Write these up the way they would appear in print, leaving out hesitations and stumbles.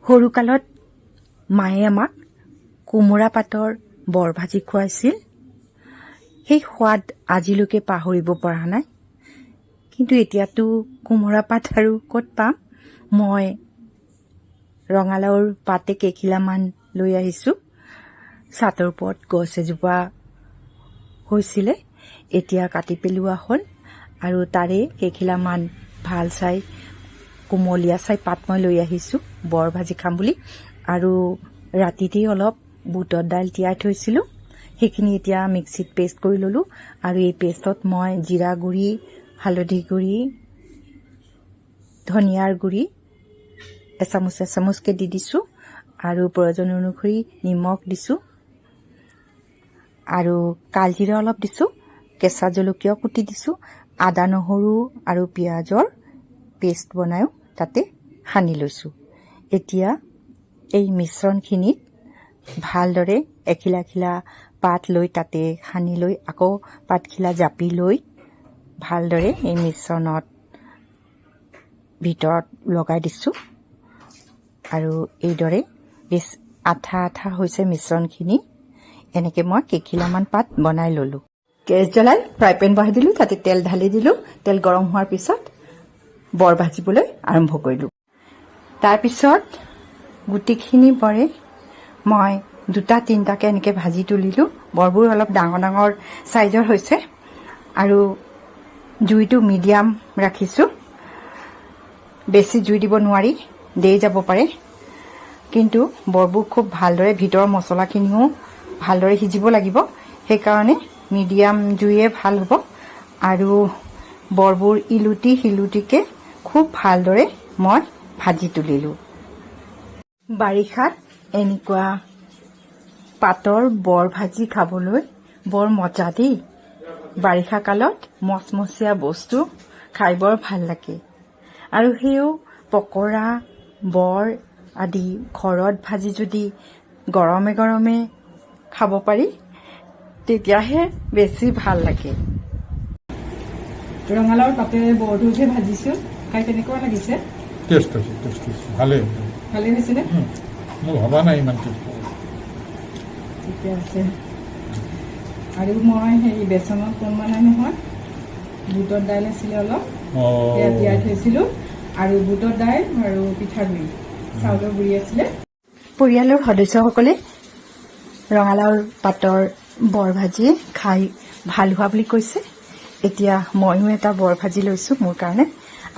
সৰুকালত মায়ে আমাক কোমোৰা পাতৰ বৰ ভাজি খুৱাইছিল। সেই সোৱাদ আজিলৈকে পাহৰিব পৰা নাই। কিন্তু এতিয়াতো কোমোৰা পাত আৰু ক'ত পাম। মই ৰঙালাওৰ পাতে কেইখিলামান লৈ আহিছোঁ। ছাতৰ ওপৰত গছ এজোপা হৈছিলে, এতিয়া কাটি পেলোৱা হ'ল আৰু তাৰে কেইখিলামান ভাল চাই কোমলীয়া চাই পাত মই লৈ আহিছোঁ বৰ ভাজি খাম বুলি। আৰু ৰাতিতেই অলপ বুটৰ দাইল তিয়াই থৈছিলোঁ, সেইখিনি এতিয়া মিক্সিত পেষ্ট কৰি ল'লোঁ। আৰু এই পেষ্টত মই জিৰা গুড়ি, হালধি গুড়ি, ধনিয়াৰ গুড়ি এচামুচকৈ দি দিছোঁ আৰু প্ৰয়োজন অনুসৰি নিমখ দিছোঁ আৰু কালজিৰা অলপ দিছোঁ, কেঁচা জলকীয়াও কুটি দিছোঁ, আদা নহৰু আৰু পিঁয়াজৰ পেষ্ট বনায়ো তাতে সানি লৈছোঁ। এতিয়া এই মিশ্ৰণখিনিত ভালদৰে এখিলা এখিলা পাত লৈ তাতে সানি লৈ আকৌ পাতখিলা জাপি লৈ ভালদৰে এই মিশ্ৰণত ভিতৰত লগাই দিছোঁ। আৰু এইদৰে বেছ আঠা আঠা হৈছে মিশ্ৰণখিনি। এনেকৈ মই কেইখিলামান পাত বনাই ল'লোঁ। গেছ জ্বলাই ফ্ৰাই পেন বহাই দিলোঁ, তাতে তেল ঢালি দিলোঁ। তেল গৰম হোৱাৰ পিছত বৰ ভাজিবলৈ আৰম্ভ কৰিলোঁ। তাৰপিছত গুটিখিনি বৰে মই 2-3টাকৈ এনেকৈ ভাজি তুলিলোঁ। বৰবোৰ অলপ ডাঙৰ ডাঙৰ চাইজৰ হৈছে আৰু জুইটো মিডিয়াম ৰাখিছোঁ। বেছি জুই দিব নোৱাৰি, দেই যাব পাৰে। কিন্তু বৰবোৰ খুব ভালদৰে ভিতৰৰ মছলাখিনিও ভালদৰে সিজিব লাগিব, সেইকাৰণে মিডিয়াম জুইয়ে ভাল হ'ব। আৰু বৰবোৰ ইলুটি সিলুটিকৈ খুব ভালদৰে মই ভাজি তুলিলোঁ। বাৰিষাত এনেকুৱা পাতৰ বৰ ভাজি খাবলৈ বৰ মজা দেই। বাৰিষা কালত মচমচীয়া বস্তু খাই বৰ ভাল লাগে। আৰু সেইও পকৰা, বৰ আদি ঘৰত ভাজি যদি গৰমে গৰমে খাব পাৰি তেতিয়াহে বেছি ভাল লাগে। ৰঙালাওৰ পাতেৰে বৰটো যে ভাজিছোঁ, খাই কেনেকুৱা লাগিছে? টেষ্ট হৈছে, ভালেই হৈছেনে? মই ভবা নাই ইমান টেষ্ট। ঠিকে আছে। আৰু মই হেৰি বেচনত বনোৱা নাই নহয়, বুটৰ দাইল আছিলে অলপ, সেয়া তিয়াই থৈছিলোঁ। আৰু বুটৰ দাইল আৰু পিঠাগুড়ি, চাউলৰ গুড়ি আছিলে। পৰিয়ালৰ সদস্যসকলে ৰঙালাওৰ পাতৰ বৰ ভাজি খাই ভাল হোৱা বুলি কৈছে। এতিয়া ময়ো এটা বৰ ভাজি লৈছোঁ মোৰ কাৰণে।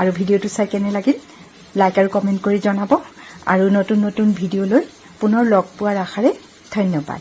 আৰু ভিডিঅ'টো চাই কেনে লাগিল লাইক আৰু কমেণ্ট কৰি জনাব। আৰু নতুন নতুন ভিডিঅ' লৈ পুনৰ লগ পোৱাৰ আশাৰে ধন্যবাদ।